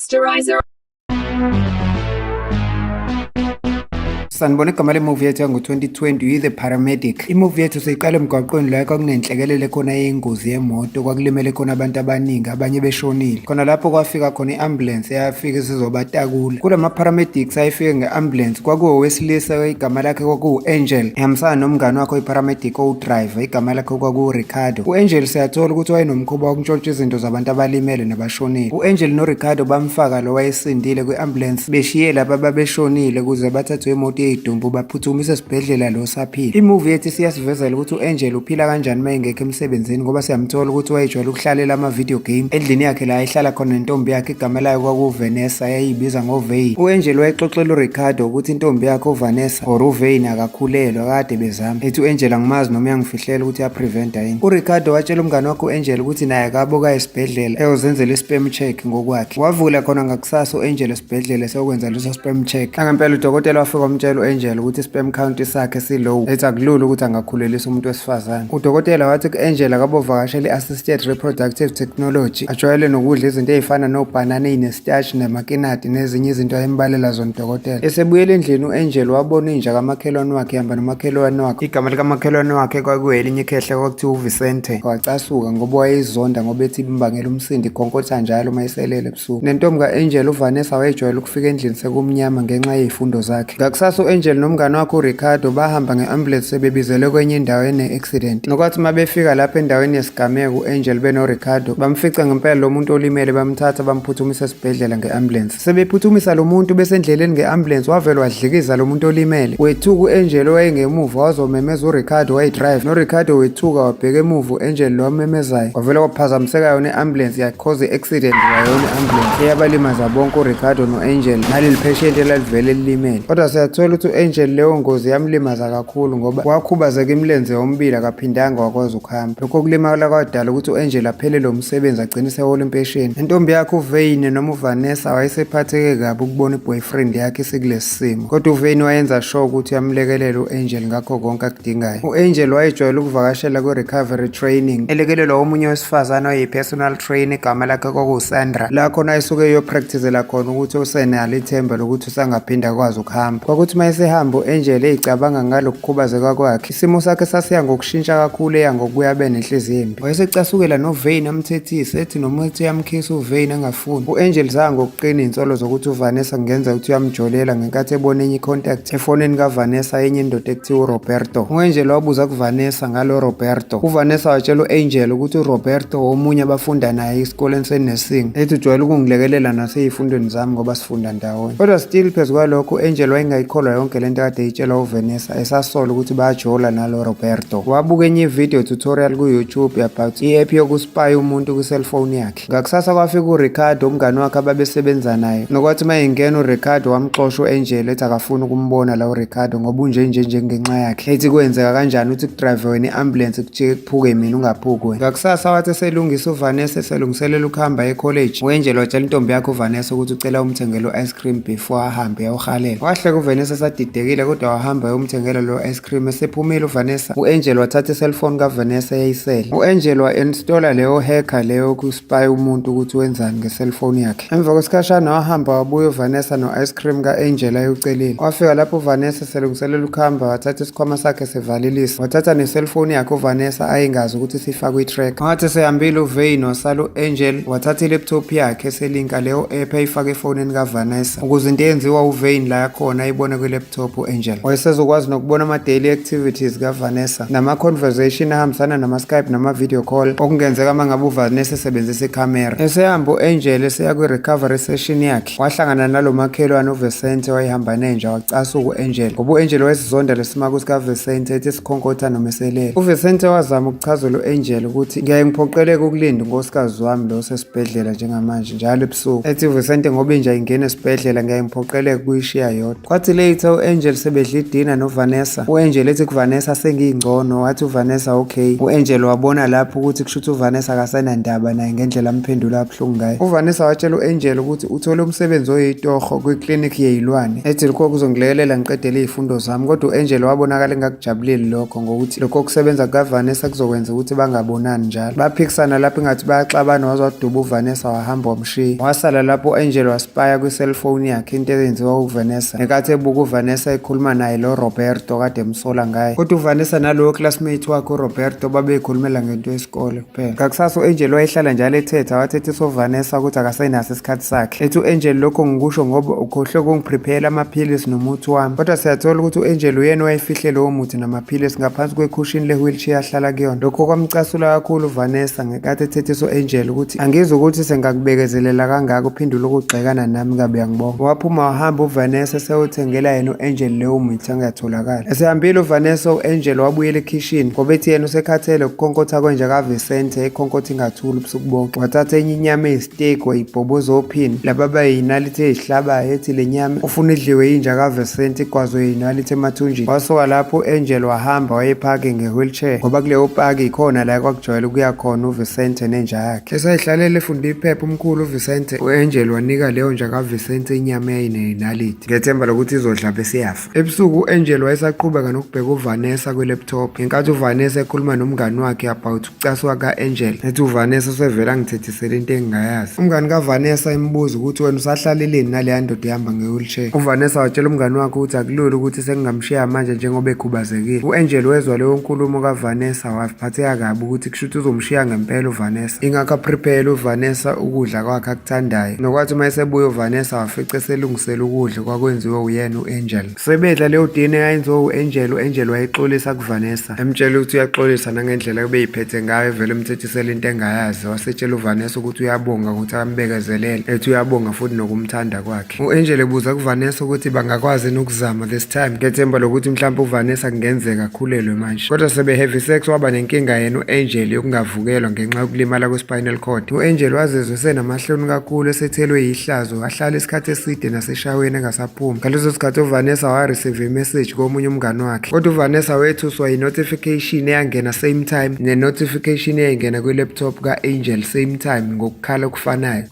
Masterizer. Sanibona igama le-movie yethu yango-2020 yi-The Paramedic. I-movie yethu siyiqala emgwaqweni la kwakunenhlekelele khona yengozi yemoto, kwakulimele khona abantu abaningi, abanye beshonile. Khona lapho kwafika khona i-ambulance eyafika isizobatakula. Kulama-paramedics ayefike nge-ambulance kwakuwowesilisa igama lakhe kwakuwu-Angel, ehambisana nomngane wakhe oyi-paramedic owu-driver igama lakhe kwakuwu-Ricardo. U-Angel siyathola ukuthi wayenomkhuba wokuntshontsha izinto zabantu abalimele nabashonile. U-Angel no-Ricardo bamfaka lo wayesindile kwi-ambulance beshiye laba ababeshonile ukuze bathathwe imoto idumbu baphuthumise esibhedlela lo saphila. I-movie yethu siyasivezela ukuthi u-Angel uphila kanjani uma engekho emsebenzini ngoba siyamthola ukuthi wayejwayele ukuhlalela ama-video game endlini yakhe la ehlala khona nentombi yakhe igama layo kwakuVanessa yayibiza ngoVane. U-Angel wayexoxela uRicardo ukuthi intombi yakhe uVanessa or uVane akakhulelwa kade bezama. Ethi u-Angel angimazi noma uyangifihlela ukuthi yapreventa yini. uRicardo watshela umngane wakhe u-Angel ukuthi naye akabuka esibhedlela eyozenzela i-spam check ngokwakhe. Wavula khona ngakusasa u-Angel esibhedlela seyokwenza leso spam check. Angempela udokotela wafika wamtshela u-Angel ukuthi i-sperm count sakhe si-low, ethi akulula ukuthi angakhulelisa umuntu wesifazane. Udokotela wathi ku-Angel akabovakashela i-assisted reproductive technology, ajwayele nokudla izinto ezifana nobhanana ezinestarch namakinati nezinye izinto ayembalela zona udokotela. Esebuyela endlini u-Angel wabona inja kamakhelwane wakhe ehamba nomakhelwane wakhe. Igama likamakhelwane wakhe kwakuyelinye ikhehle kwakuthiwa uVicente. Wacasuka ngoba wayezonda ngoba ethi imbangela umsindi ikhonkotha njalo uma eselele ebusuku. Nentombi ka-Angel uVanessa wayejwayele ukufika endlini sekumnyama ngenxa yezifundo zakhe. Ngakusasa u-Angel nomngane wakhe uRicardo bahamba nge-ambulance sebebizele kwenye indawo ene-accident. Nokwathi uma befika lapho endaweni yesigameko u-Angel beno-Ricardo bamfica ngempela lo muntu olimele bamthatha bamphuthumisa esibhedlela nge-ambulance. Sebephuthumisa lo muntu besendleleni nge-ambulance wavele wadlikiza lo muntu olimele. Wethuka u-Angel owayengemuva wazomemeza uRicardo wayedrive, noRicardo wethuka wabheka emuva u-Angel lo wamemezayo. Wavele waphazamiseka yona i-ambulance yakhoza i-accident wayona i-ambulance eyabalimaza bonke uRicardo no-Angel naleli patient elalivele lilimele. Kodwa siyathola ukuthi u-Angel leyo ngozi yamlimaza kakhulu ngoba wakhubazeka imilenze yombili akaphindanga wakwazi ukuhamba. Lokho kulimala kwadala ukuthi u-Angel aphelele umsebenzi agcine sehola impesheni. Intombi yakhe uVane noma uVanessa wayesephatheke kabi ukubona i-boyfriend yakhe isikulesi simo, kodwa uVane wayenza sure ukuthi uyamlekelela u-Angel ngakho konke akudingayo. U-Angel wayejwayele ukuvakashela kwi-recovery training elekelelwa omunye wesifazane oyi-personal trainer igama lakhe kwakuwuSandra, la khona ayisuke eyopracticela khona ukuthi usenalo ithemba lokuthi usangaphinda akwazi ukuhamba. Kwakuthi uma esehamba u-Angel eyicabanga ngalokukhubazeka kwakhe, isimo sakhe sasiya ngokushintsha kakhulu eya ngokubuya abe nenhliziyo embi. Wayesecasukela noVane amthethise ethi noma ethi uyamkhisa uVane angafuni. U-Angel zanga ngokuqina iy'nsolo zokuthi uVanessa kungenza ukuthi uyamjolela ngenkathi ebona enye i-contact efonini kaVanessa yenye indoda ekuthiwa uRoberto. U-Angel wabuza kuVanessa ngalo Roberto. uVanessa watshela u-Angel ukuthi uRoberto omunye abafunda naye esikoleni senursing, ethi ujwayele ukungilekelela nasey'fundweni zami ngoba sifunda ndawonye. Kodwa still phezu kwalokho u-Angel wayengayikholwa yonke lento kade eyitshela uVanessa, esasola ukuthi bayajola nalo Roberto. Wabuka enye video tutorial ku-YouTube about i-app yokuspy umuntu kwi-cellphone yakhe. Ngakusasa kwafika uRicardo umngane wakhe ababesebenza naye, nokwathi uma engena uRicardo wamxosha u-Angel ethi akafuni ukumbona la uRicardo ngoba unjenje ngenxa yakhe, ethi kwenzeka kanjani ukuthi kudrive wena i-ambulance kujike kuphuke mina ungaphuki wena. Ngakusasa wathi eselungisa uVanessa eselungiselela ukuhamba e-college, u-Angel watshela intombi yakhe uVanessa ukuthi ucela umthengele u-ice cream before ahambe ayawuhalela. Wahleka uVanessa sadidekile kodwa wahamba ayomthengela lo ice cream. Esephumile uVanessa, u-Angel wathatha i-cellphone kaVanessa eyayisele. U-Angel wa-installa leyo hacker leyo kuspy umuntu ukuthi wenzani nge-cellphone yakhe. Emva kwesikhashana wahamba wabuya uVanessa no-ice cream ka-Angel ayucelile. Wafika lapho uVanessa eselungiselela ukuhamba wathatha isikhwama sakhe sevalilisa, wathatha ne-cellphone yakhe uVanessa ayingazi ukuthi sifakwe i-track. Wathi sehambile uVane wasala u-Angel wathatha i-laptop yakhe eselinka leyo app ayifake efonini kaVanessa ukuze into eyenziwa uVane la yakhona ayibone kwi-laptop u-Angel. Wayesezokwazi nokubona ama-daily activities kaVanessa nama-conversation ahambisana nama-Skype nama-video call okungenzeka uma ngabe uVanessa esebenzisa ikhamera. Esehamba u-Angel eseya kwi-recovery session yakhe wahlangana nalo makhelwane uVicente wayehamba nenja wacasuka u-Angel ngoba u-Angel wayesizonda lesimako sikaVicente ethi sikhonkotha noma eselele. uVicente wazama ukuchazela u-Angel ukuthi ngiyaye ngiphoqeleke ukulinda unkosikazi wami lo sesibhedlela njengamanje njalo ebusuku, ethi uVicente ngoba inja ingena esibhedlela ngiyaye ngiphoqeleke ukuyishiya yodwa. Kwathi later later u-Angel sebedla idina noVanessa, u-Angel ethi kuVanessa sengingcono, wathi uVanessa okay. U-Angel wabona lapho ukuthi kushuthi uVanessa akasenandaba naye ngendlela amphendula kabuhlungu ngayo. uVanessa watshela u-Angel ukuthi uthole umsebenzi oyitoho kwiklinikhi yeyilwane, ethi lokho kuzongilekelela ngiqedele izifundo zami. Kodwa u-Angel wabonakala engakujabuleli lokho, ngokuthi lokho kusebenza kukaVanessa kuzokwenza ukuthi bangabonani njalo. Baphikisana lapho engathi bayaxabana, waze waduba uVanessa wahamba wamshiya. Wasala lapho u-Angel waspaya kwi-cellphone yakhe into eyenziwa uVanessa, ngenkathi ebuka uVanessa ekhuluma naye lo Roberto kade emsola ngaye. Kodwa uVanessa nalowo classmate wakhe uRoberto babeyikhulumela ngento yesikole kuphela. Ngakusasa u-Angel wayehlala njalo ethetha, wathethisa uVanessa ukuthi akasenaso isikhathi sakhe. Ethi u-Angel lokho ngikusho ngoba ukhohlwe ukungiprepare amaphilisi nomuthi wami. Kodwa siyathola ukuthi u-Angel uyena owayefihle lowo muthi namaphilisi ngaphansi kwekhushini le-wheelchair ahlala kuyona. Lokho kwamcasula kakhulu uVanessa ngenkathi ethethisa u-Angel ukuthi angizwa ukuthi sengakubekezelela kangaka uphendula ukugxekana nami kabe yangibonga. Waphuma wahamba uVanessa sewuthengela yena u-Angel leyo mithi angatholakala. Esehambile uVanessa u-Angel wabuyela ekhishini ngoba ethi yena usekhathele ukukhonkotha kwenja kaVicente ikhonkotha ingathuli ubusuku bonke. Wathatha enye inyama eyisiteak wayibhoboza ophini laba bayinalithi ezihlabayo, ethi le nyama ufuna idliwe yinja kaVicente igwazwe yinalithi emathunjini. Wasoka lapho u-Angel wahamba wayephaki nge-wheelchair ngoba kuleyo paki ikhona la kwakujwayele ukuya khona uVicente nenja yakhe. Esayihlalele efunda iphepha umkhulu uVicente, u-Angel wanika leyo nja kaVicente inyama eyayinenalithi ngethemba lokuthi izodla bese yafa. Ebusuku u-Angel wayesaqhubeka nokubheka uVanessa kwi-laptop ngenkathi uVanessa ekhuluma nomngani wakhe about ukucaswa ka-Angel, ethi uVanessa usevela angithethisele into engingayazi. Umngani kaVanessa imbuza ukuthi wena usahlaleleni naleya ndoda ehamba nge-wheelchair. uVanessa watshela umngani wakhe ukuthi akulula ukuthi sengingamshiya manje njengoba ekhubazekile. U-Angel wezwa leyo nkulumo kaVanessa waphatheka kabi ukuthi kushuthi uzomshiya ngempela uVanessa, ingakho aprepare uVanessa ukudla kwakhe akuthandayo. Nokwathi uma esebuya uVanessa wafica eselungisela ukudla kwakwenziwe uyena u-Angel. Sebedla leyo dina eyayenziwe u-Angel, u-Angel wayexolisa kuVanessa emtshela ukuthi uyaxolisa nangendlela ebeyiphethe ngayo, evele emthethisela into engayazi. Wasetshela uVanessa ukuthi uyabonga ukuthi akambekezelele, ethi uyabonga futhi nokumthanda kwakhe. u-Angel ebuza kuVanessa ukuthi bangakwazi nokuzama this time ngethemba lokuthi mhlawumbe uVanessa kungenzeka akhulelwe manje. Kodwa sebe-heavy sex waba nenkinga yena u-Angel yokungavukelwa ngenxa yokulimala kwe-spinal cord. u-Angel wazizwa esenamahloni kakhulu, esethelwe yihlazo, wahlala isikhathi eside naseshaweni engasaphumi. Ngaleso sikhathi uVanessa wareceive imessage komunye umngani wakhe, kodwa uVanessa wethuswa yi-notification eyangena same time ne-notification eyayingena kwi-laptop ka-Angel same time ngokukhala okufanayo.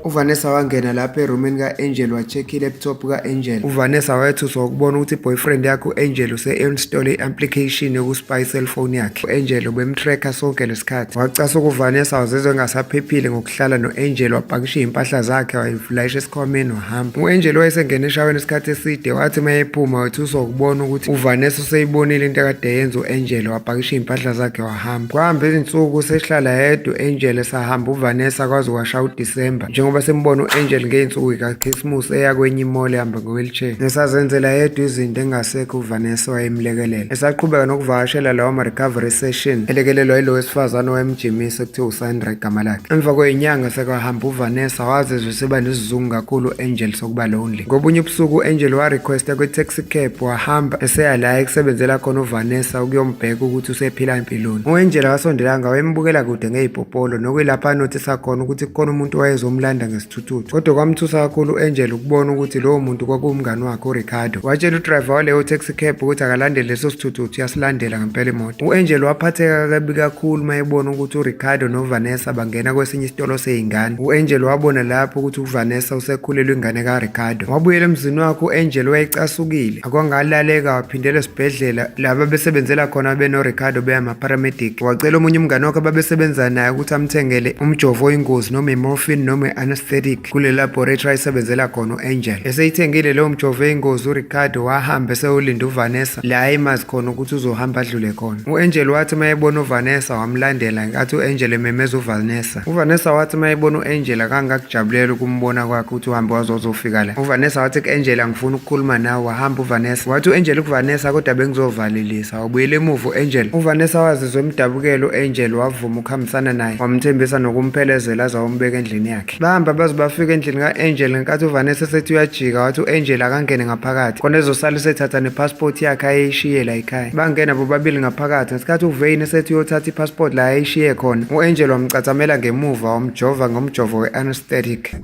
uVanessa wangena lapha erumini ka-Angel wa-check i-laptop ka-Angel. uVanessa wayethuswa ukubona ukuthi i-boyfriend yakhe u-Angel use-install i-application yokuspy i-cellphone yakhe. u-Angel ubemtracker sonke lesikhathi. Wacasa uVanessa wazizwa engasaphephile ngokuhlala no-Angel, wapakisha iy'mpahla zakhe wayivulayisha esikhwameni wahamba. u-Angel wayesengena eshaweni isikhathi eside, wathi uma ephuma wethuswa ukubona ukuthi uVanessa useyibonile into akade yenza u-Angel, wapakisha iy'mpahla zakhe wahamba. Kwahamba izinsuku sehlala yedwa u-Angel, esahamba uVanessa kwaze kwasha uDisemba njengoba sembona u-Angel ngey'nsuku kaChristmas eya kwenye imall ehamba nge-wheelchair. Esazenzela yedwa izinto engasekho uVanessa wayemlekelela. Esaqhubeka nokuvakashela lawo ma-recovery session elekelelwa yilo wesifazane owayemjimisa ekuthiwa uSandra igama lakhe. Emva kwey'nyanga sekwahamba uVanessa wazizwa seba nesizungu kakhulu u-Angel sokuba lonely. Ngobunye ubusuku u-Angel warequesta kwi-taxi cab wahamba eseya la ekusebenzela khona uVanessa ukuyombheka ukuthi usephila empilweni. u-Angel akasondelanga, wayembukela kude ngey'popolo nokuyilapha anothisa khona ukuthi kukhona umuntu wayezomlanda ngesithuthuthu. Kodwa kwamthusa kakhulu u-Angel ukubona ukuthi lowo muntu kwakuwumngani wakhe uRicardo. Watshela udriver waleyo taxi cab ukuthi akalandele leso sithuthuthu, yasilandela ngempela imoto. u-Angel waphatheka kabi kakhulu mayebona ukuthi uRicardo noVanessa bangena kwesinye isitolo sey'ngane. u-Angel wabona lapho ukuthi uVanessa usekhulelwe ingane kaRicardo. Wabuyela emzini wakhe u-Angel wayecasukile, akwangalaleka, waphindela esibhedlela laba besebenzela khona benoRicardo beyama-paramedic. Wacela omunye umngane wakhe ababesebenza naye ukuthi amthengele umjovo oyingozi noma i-morphine noma i-anesthetic kule laboratory ayisebenzela khona u-Angel. Eseyithengile leyo mjovo eyingozi uRicardo wahamba esewulinda uVanessa la emazi khona ukuthi uzohamba adlule khona. u-Angel wathi mayebona uVanessa wamlandela ngenkathi u-Angel ememeza uVanessa. uVanessa wathi mayebona u-Angel akangakujabulela ukumbona kwakhe ukuthi uhambe wazozofika la. uVanessa wathi ku-Angel angifuni ukukhuluma nawe, wahamba uVanessa. Wathi u-Angel kuVanessa kodwa bengizovalelisa, wabuyela emuva u-Angel. uVanessa wazizwa emdabukelo u-Angel wavuma ukuhambisana naye, wamthembisa nokumphelezela aze awombeka endlini yakhe. Bahamba baze bafika endlini ka-Angel ngenkathi uVanessa sethi uyajika, wathi u-Angel akangene ngaphakathi khona ezosala esethatha nepassport yakhe ayeyishiye la ekhaya. Bangena bobabili ngaphakathi ngesikhathi uVane esethi uyothatha ipassport la ayeyishiye khona. u-Angel wamcathamela ngemuva wamjova ngomjovo we-anesthetic.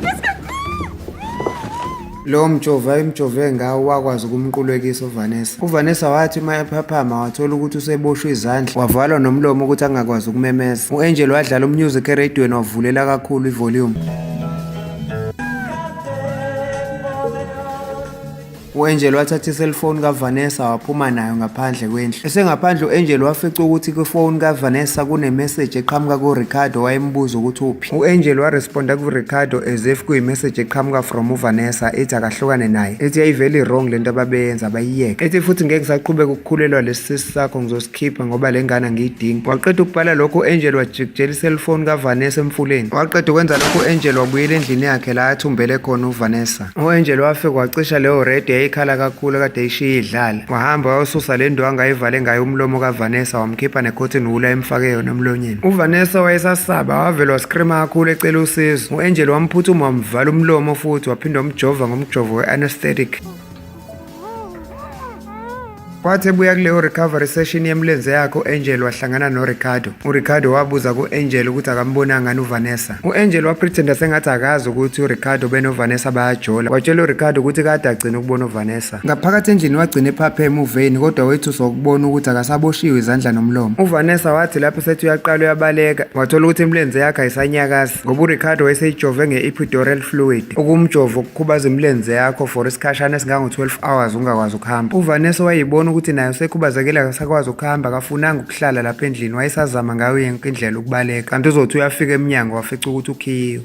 Let's go! Lowo mjovo ayemjove ngawo wakwazi ukumqulekisa uVanessa. uVanessa wathi uma ephaphama wathola ukuthi useboshwe izandla, wavalwa nomlomo ukuthi angakwazi ukumemeza. u-Angel wadlala umusic eradiweni wavulela kakhulu ivolume. u-Angel wathatha iselfoni kaVanessa waphuma nayo ngaphandle kwendlu. Esengaphandle u-Angel wafica ukuthi kwifoni kaVanessa kunemeseji eqhamuka kuRicardo wayembuza ukuthi uphi. u-Angel waresponda kuRicardo as if kuyimeseji eqhamuka from uVanessa ethi akahlukane naye, ethi yayivele wrong lento ababeyenza bayiyeke, ethi futhi ngeke ngisaqhubeka ukukhulelwa lesi sisi sakho ngizosikhipha ngoba le ngane angiyidingi. Waqeda ukubhala lokho u-Angel wajikijela iselfoni kaVanessa emfuleni. Waqeda ukwenza lokho u-Angel wabuyela endlini yakhe la athumbele khona uVanessa. u-Angel wafika wacisha leyo radio ekhala kakhulu kade ishiya idlala, wahamba wayosusa le ndwangu ayivale ngayo umlomo kaVanessa wamkhipha necotton wool ayemfake yona emlonyeni. uVanessa wayesasaba wavele waskrima kakhulu ecela usizo. u-Angel wamphuthuma wamvala umlomo futhi waphinda wamjova ngomjovo we-anesthetic. Kwathi ebuya kuleyo recovery session yemlenze yakhe u-Angel wahlangana noRicardo. uRicardo wabuza ku-Angel ukuthi akambonanga ngani uVanessa. u-Angel wapretenda sengathi akazi ukuthi uRicardo benoVanessa bayajola. Watshela uRicardo ukuthi kade agcina ukubona uVanessa. Ngaphakathi endlini wagcina ephapheme uveni kodwa wethu sokubona ukuthi akasaboshiwe izandla nomlomo. uVanessa wathi lapho sethi uyaqala uyabaleka wathola ukuthi imlenze yakhe ayisanyakazi ngoba uRicardo wayeseyijove nge-epidural fluid, ukumjovo ukukhubaza imlenze yakho for isikhashana esingango-12 hours ungakwazi ukuhamba. uVanessa wayibona ukuthi naye usekhubazekile akasakwazi ukuhamba, akafunanga ukuhlala lapha endlini, wayesazama ngayo yonke indlela ukubaleka, kanti uzothi uyafika emnyango wafica ukuthi ukhiyiwe.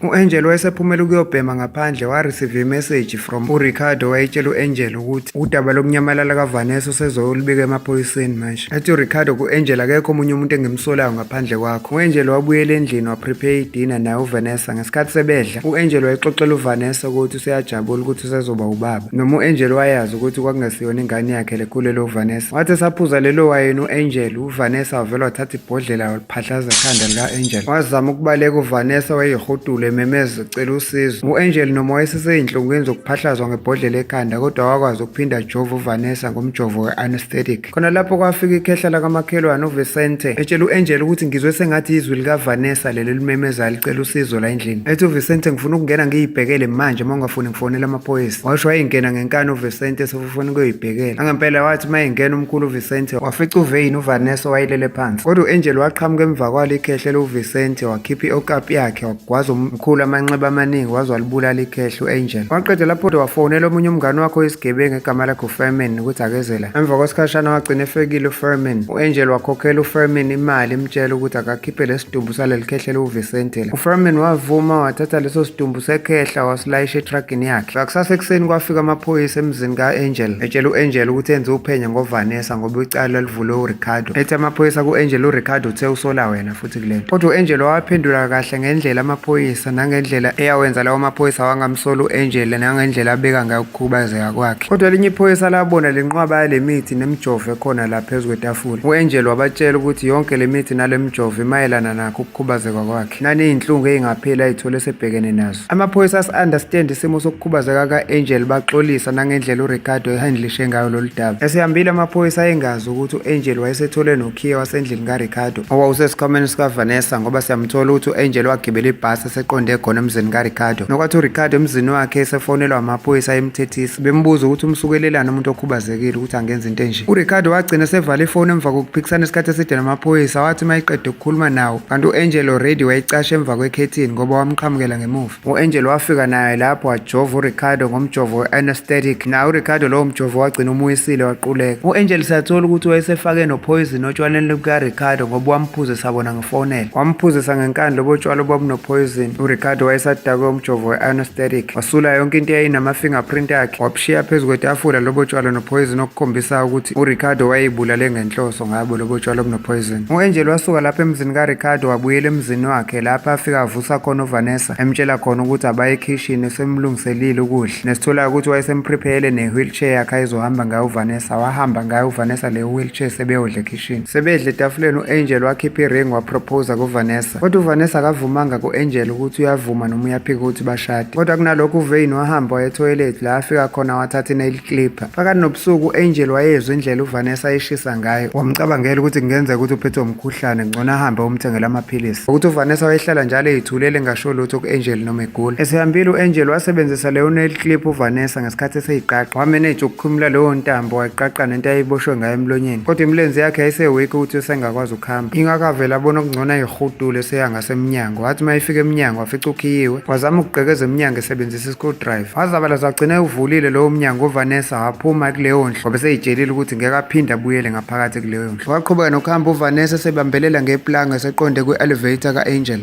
u-Angel wayesephumela ukuyobhema ngaphandle wareceive imessage from uRicardo wayetshela u-Angel ukuthi udaba lokunyamalala kaVanessa usezolibika emaphoyiseni manje. Ethi uRicardo ku-Angel akekho omunye umuntu engimsolayo ngaphandle kwakho. u-Angel wabuyela endlini waprepare idina naye uVanessa. Ngesikhathi sebedla u-Angel wayexoxela uVanessa ukuthi useyajabula ukuthi usezoba ubaba, noma u-Angel wayazi ukuthi kwakungasiyona ingane yakhe lekhulela uVanessa. Wathi esaphuza lelo wayeni u-Angel, uVanessa wavele wathatha ibhodlela waliphahlaza ekhanda lika-Angel. Wazama ukubaleka uVanessa wayehudule memeza ecela usizo. u-Angel noma wayeseseyinhlungwini zokuphahlazwa ngebhodlela ekhanda kodwa wakwazi ukuphinda jova uVanessa ngomjovo we-anesthetic. Khona lapho kwafika ikhehla lakamakhelwane uVicente etshela u-Angel ukuthi ngizwe sengathi izwi likaVanessa leli limemezayo licela usizo la endlini. Ethi uVicente ngifuna ukungena ngiyibhekele manje uma ungafuni ngifonela amaphoyisa. Washo wayengena ngenkani uVicente sefuna ukuyibhekela. Angempela wathi uma engena umkhulu uVicente wafica uveyini uVanessa wayelele phansi. Kodwa u-Angel waqhamuka emva kwalo ikhehla uVicente wakhipha i-okapi yakhe wagwaza umkhulu amanxeba amaningi waze walibulala ikhehla u-Angel. Waqeda lapho wafonela omunye umngane wakhe oyisigebengu egama lakhe uFermin ukuthi akezela. Emva kwesikhashana wagcina efekile uFermin. u-Angel wakhokhela uFermin imali imtshela ukuthi akakhiphe lesidumbu saleli khehla uVicente. uFermin wavuma wathatha leso sidumbu sekhehla wasilayisha etruckini yakhe. Kusasa ekuseni kwafika amaphoyisa emzini ka-Angel etshela u-Angel ukuthi enze uphenya ngovanessa ngoba icala livule uRicardo. Ethi amaphoyisa ku-Angel uRicardo uthe usola wena futhi kulento. Kodwa u-Angel waphendula kahle ngendlela amaphoyisa nangendlela eyawenza lawo maphoyisa wangamsola u-Angel nangendlela abeka ngayo ukukhubazeka kwakhe. Kodwa elinye iphoyisa labona lenqwaba yale mithi nemjovo ekhona la phezu kwetafula. u-Angel wabatshela ukuthi yonke le mithi nale mjovo imayelana nakho ukukhubazeka kwakhe nani iy'nhlungu ey'ngapheli ayithole esebhekene nazo. Amaphoyisa asi-understand isimo sokukhubazeka ka-Angel baxolisa nangendlela uRicardo ehandlishe ngayo lolu daba. Esehambile amaphoyisa ayengazi ukuthi u-Angel wayesethole nokhiye wasendlini kaRicardo owawusesikhwameni sikaVanessa ngoba siyamthola ukuthi u-Angel wagibela ibhasi eseqonde khona emzini kaRicardo. Nokwathi uRicardo emzini wakhe esefonelwa amaphoyisa emthethisa bembuza ukuthi umsukelelana umuntu okhubazekile ukuthi angenza into enje. uRicardo wagcina sevala ifoni emva kokuphikisana isikhathi eside namaphoyisa. Wathi uma eqeda ukukhuluma nawo kanti u-Angel already wayicasha emva kwekhethini ngoba wamqhamukela ngemuva. u-Angel wafika naye lapho wajova uRicardo ngomjovo we-anesthetic. Naye uRicardo lowo mjovo wagcina umuyisile waquleka. u-Angel siyathola ukuthi wayesefake nopoison otshwaleni lukaRicardo ngoba wamphuza sabona ngefonela. Wamphuzisa ngenkani lobo tshwala obabunopoison. uRicardo wayesadakwe umjovo we-anesthetic. Wasula yonke into eyayinama-fingerprint akhe wabushiya phezu kwetafula lobo tshwala nopoison okukhombisa ukuthi uRicardo wayeyibulale ngenhloso ngabo lobo tshwala obunopoison. u-Angel wasuka lapha emzini kaRicardo wabuyela emzini wakhe lapha afika avusa khona uVanessa emtshela khona ukuthi abaye ekhishini esemlungiselile ukudla. Nesitholayo ukuthi wayesemprepare ne-wheelchair yakhe ayizohamba ngayo uVanessa. Wahamba ngayo uVanessa leyo wheelchair sebeyodla ekhishini. Sebedla etafuleni u-Angel wakhipha iring wapropose kuVanessa. Kodwa uVanessa akavumanga ku-Angel ukuthi ukuthi uyavuma noma uyaphika ukuthi bashade. Kodwa kunalokho uVane wahamba waya etoilet la afika khona wathatha i-nail clipper. Phakathi nobusuku uAngel wayezwa indlela uVanessa ayishisa ngayo. Wamcabangela ukuthi kungenzeka ukuthi uphethwe umkhuhlane ngcono ahambe umthengela amaphilisi. Ukuthi uVanessa wayehlala njalo ezithulele ngasho lutho kuAngel noma egula. Esehambile uAngel wasebenzisa leyo nail clip uVanessa ngesikhathi eseyiqaqa. Wameneja ukukhumula leyo ntambo wayiqaqa nento ayiboshwe ngayo emlonyeni. Kodwa imilenze yakhe yayisewiki ukuthi usengakwazi ukuhamba. Ingakavela abona okungcono ayihudule seyangasemnyango. Wathi mayifika emnyango wafica ukhiyiwe. Wazama ukugqekeza emnyango esebenzisa screwdriver. Wazabalaza wagcina uvulile lowo mnyango uVanessa waphuma kuleyo ndlu. Ngoba seyitshelile ukuthi ngeke aphinde abuyele ngaphakathi kuleyo ndlu. Waqhubeka nokuhamba uVanessa sebambelela ngeplanga eseqonde kwi-elevator kaAngel.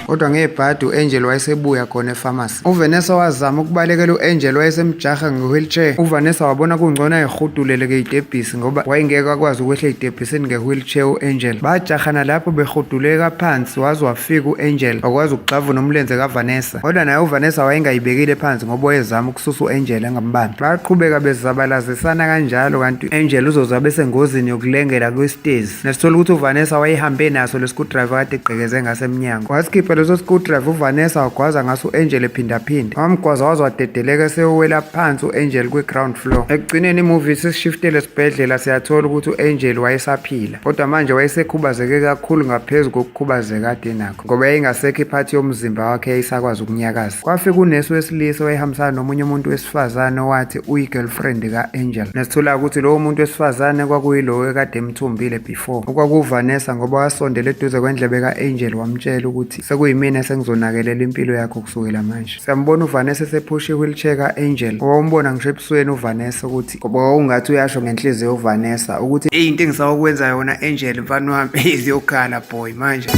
Kodwa ngebhadi uAngel wayesebuya khona ePharmacy. uVanessa wazama ukubalekela uAngel wayesemjaha nge-wheelchair. uVanessa wabona kungcono ayihudulele itebhisi ngoba wayengeke akwazi ukwehla itebhisini nge-wheelchair uAngel. Bajahana lapho behuduleka phansi waze wafika uAngel wakwazi ukugxavuna umlenze kaVanessa. Kodwa naye uVanessa wayengayibekile phansi ngoba wayezama ukususa uAngel angambambi. Baqhubeka bezabalazisana kanjalo kanti uAngel uzozabe sengozini yokulengela kwestairs. Nesithola ukuthi uVanessa wayehambe naso le-screwdriver kade egqekeze ngasemnyango. Wasikipha leso screwdriver uVanessa wagwaza ngaso uAngel ephindaphinda. Wamgwaza waze wadedeleka sewela phansi uAngel kwi-ground floor. Ekugcineni imovie sishiftele esibhedlela siyathola ukuthi uAngel wayesaphila. Kodwa manje wayesekhubazeke kakhulu ngaphezu kokukhubazeka kade nakho. Ngoba yayingasekho iphathi yomzimba wakhe yayisakwazi ukunyakaza. Kwafika unesi wesilisa owayehambisana nomunye umuntu wesifazane owathi uyi-girlfriend ka-Angel. Nesithola ukuthi lowo muntu wesifazane kwakuyilo ekade emthumbile before. OkwakuVanessa ngoba wasondela eduze kwendlebe ka-Angel wamtshela ukuthi sekuyimina sengizonakelela impilo yakho kusukela manje. Siyambona uVanessa esephusha i-wheelchair ka-Angel. Wawumbona ngisho ebusweni uVanessa ukuthi ngoba wawungathi uyasho ngenhliziyo uVanessa ukuthi into engisawukwenza yona Angel mfana wami iziyokhala boy manje.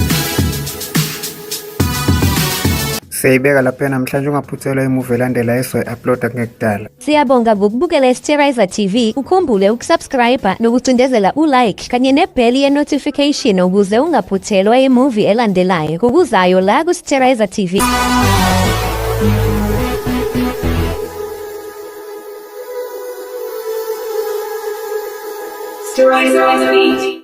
Siyayibeka lapha namhlanje ungaphuthelwa imuvi elandela esoyi-uploada ngekudala. Siyabonga ngokubukela iSterizer TV. Ukhumbule ukusubscribe nokucindezela ulike kanye nebell ye-notification ukuze ungaphuthelwa imuvi elandelayo kukuzayo la kuSterizer TV. Sterizer TV.